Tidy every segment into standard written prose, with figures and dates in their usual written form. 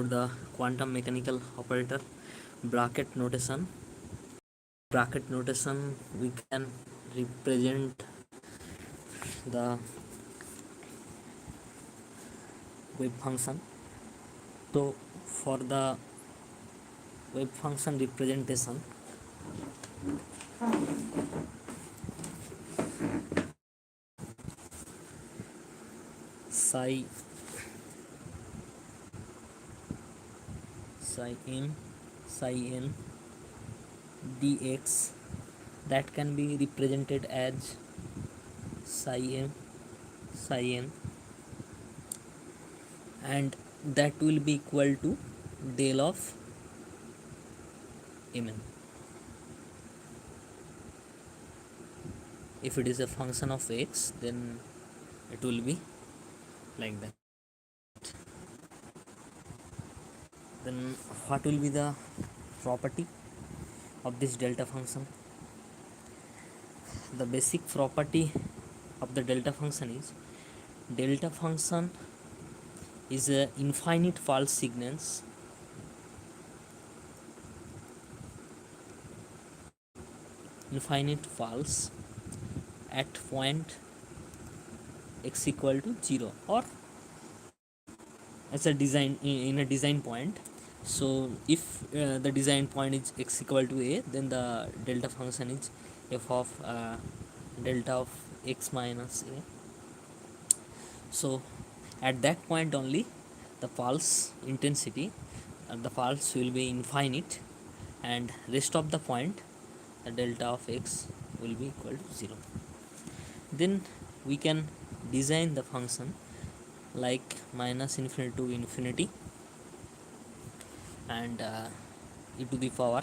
about the quantum mechanical operator bracket notation. Bracket notation, we can represent the wave function. So for the wave function representation, psi n dx, that can be represented as psi n, and that will be equal to del of mn. If it is a function of x, then it will be like that. Then what will be the property of this delta function? The basic property of the delta function is a infinite pulse signals at point x equal to 0, or as a design in a design point. So if the design point is x equal to a, then the delta function is f of delta of x minus a. So at that point only the pulse intensity, the pulse will be infinite, and rest of the point the delta of x will be equal to 0. Then we can design the function like minus infinity to infinity, and e to the power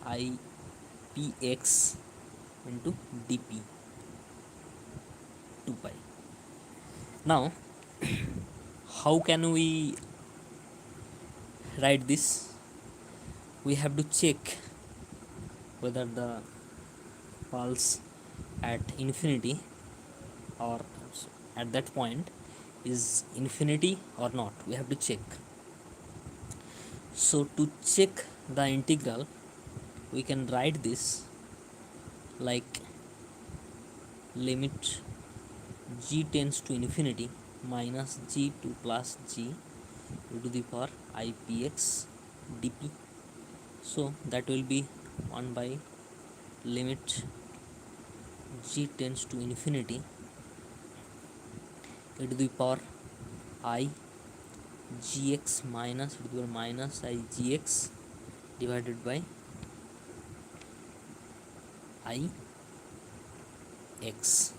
I px into dp 2 pi. Now how can we write this? We have to check whether the pulse at infinity or at that point is infinity or not. We have to check. So to check the integral, we can write this like limit g tends to infinity minus g to plus g e to the power I px dp. So that will be 1 by limit g tends to infinity e to the power I gx minus e to the power minus I gx divided by I x.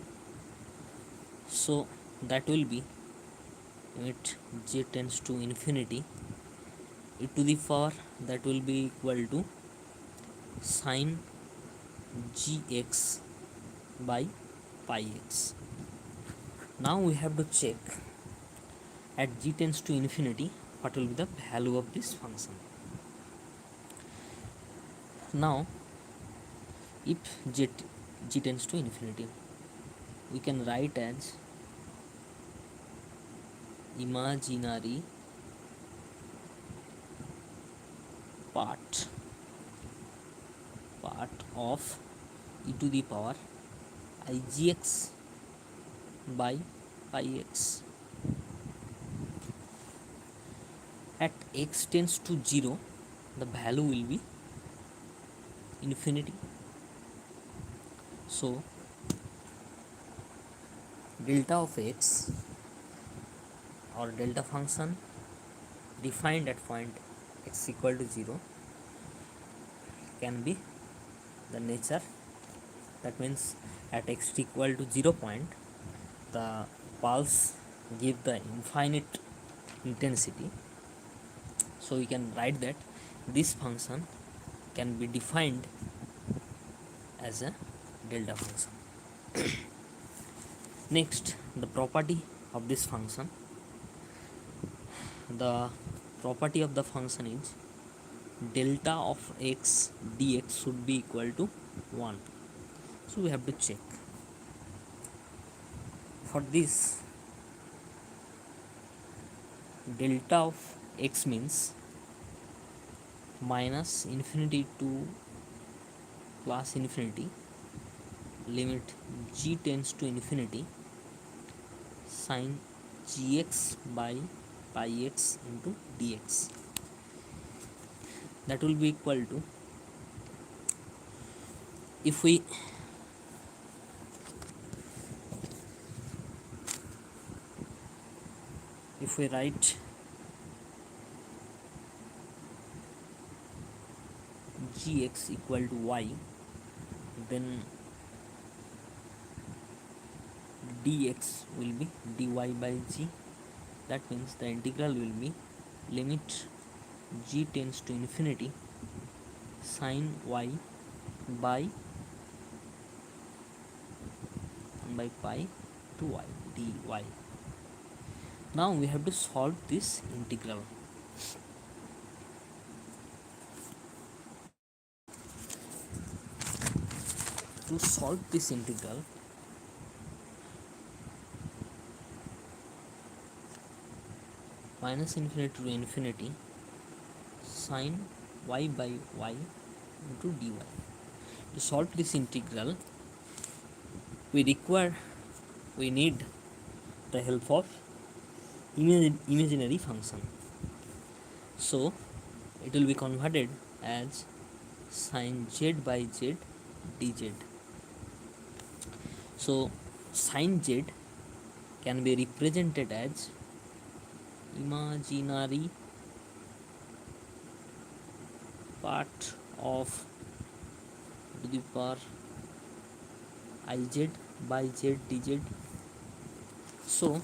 So that will be limit g tends to infinity e to the power, that will be equal to sine gx by pi x. Now we have to check at g tends to infinity what will be the value of this function. Now if g tends to infinity, we can write as imaginary part of e to the power igx by pi x. At x tends to 0, the value will be infinity. So delta of x, or delta function defined at point x equal to 0, can be the nature. That means at x equal to 0 point, the pulse give the infinite intensity. So we can write that this function can be defined as a delta function. Next, the property of this function. The property of the function is delta of x dx should be equal to 1. So we have to check. For this, delta of x means minus infinity to plus infinity, limit g tends to infinity, sin gx by pi x into dx. That will be equal to, if we write gx equal to y, then dx will be dy by g. That means the integral will be limit g tends to infinity, sin y by pi to y dy. Now we have to solve this integral. To solve this integral, minus infinity to infinity sin y by y into dy. To solve this integral, we need the help of imaginary function. So it will be converted as sin z by z dz. So sin z can be represented as imaginary part of to the power iz by z dz. So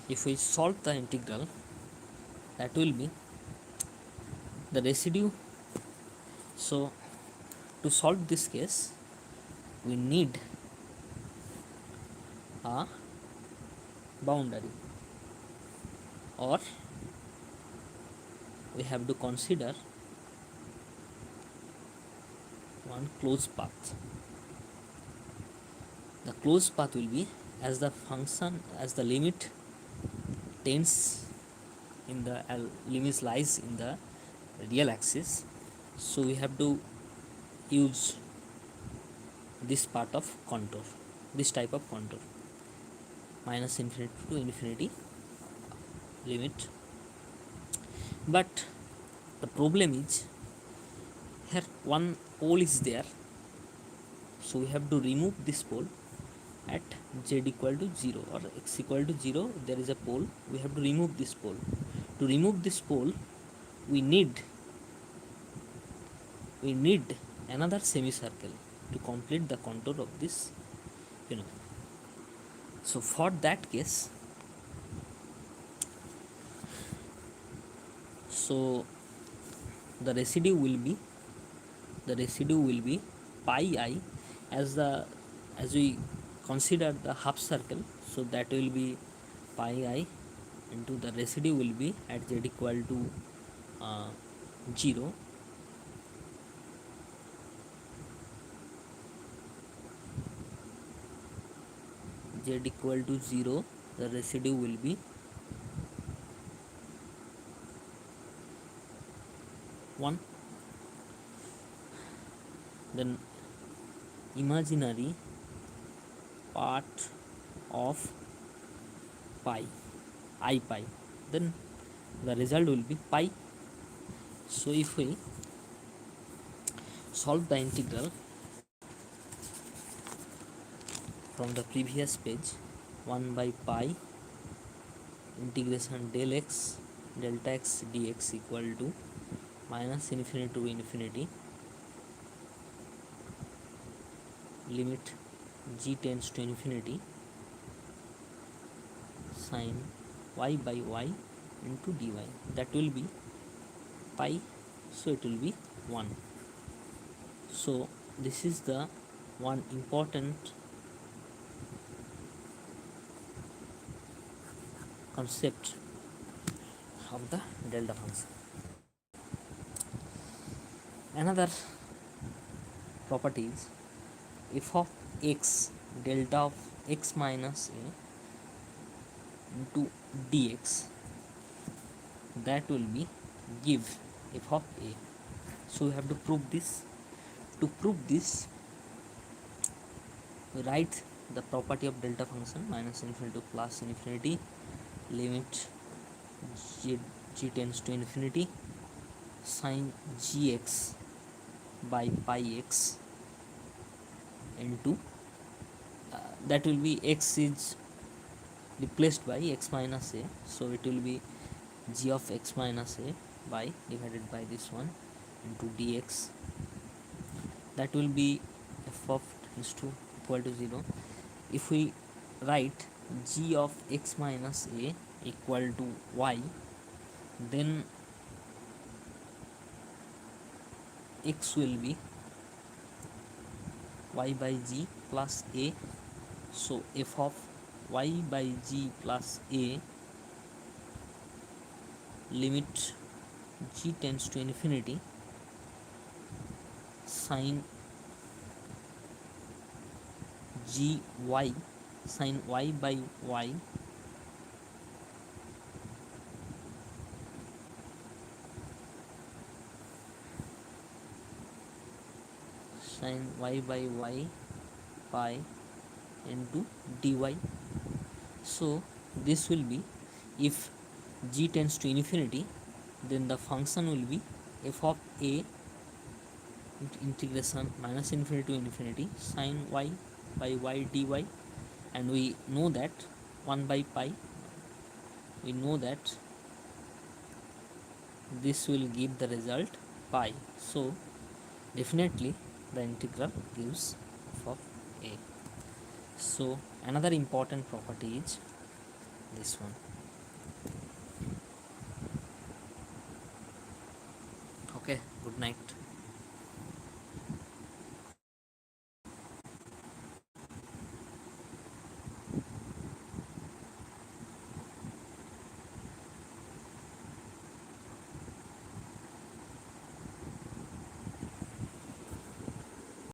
if we solve the integral, that will be the residue. So to solve this case, we need a boundary, or we have to consider one closed path. The closed path will be as the limit tends in the limits lies in the real axis. So we have to use this part of contour, this type of contour, minus infinity to infinity limit. But the problem is, here one pole is there, so we have to remove this pole at z equal to 0 or x equal to 0. There is a pole, we have to remove this pole. To remove this pole, we need another semicircle to complete the contour of this phenomenon. So for that case, so the residue will be pi I, as we consider the half circle, so that will be pi I into the residue will be at z equal to 0, z equal to 0, the residue will be 1. Then imaginary part of pi, I pi, then the result will be pi. So if we solve the integral from the previous page, 1 by pi integration delta x dx equal to minus infinity to infinity, limit g tends to infinity, sin y by y into dy. That will be pi, so it will be 1. So this is the one important concept of the delta function. Another property is, f of x delta of x minus a into dx that will be give f of a. So we have to prove this. To prove this, we write the property of delta function minus infinity to plus infinity, limit g, g tends to infinity, sin gx by pi x into that will be x is replaced by x minus a, so it will be g of x minus a by divided by this one into dx. That will be f of is to equal to 0. If we write g of x minus a equal to y, then x will be y by g plus a. So f of y by g plus a, limit g tends to infinity, sin gy, sin y by y sin y by y pi into dy. So this will be, if g tends to infinity, then the function will be f of a integration minus infinity to infinity sin y by y dy, and we know that 1 by pi, we know that this will give the result pi. So definitely the integral gives f of a. So another important property is this one. Okay, good night.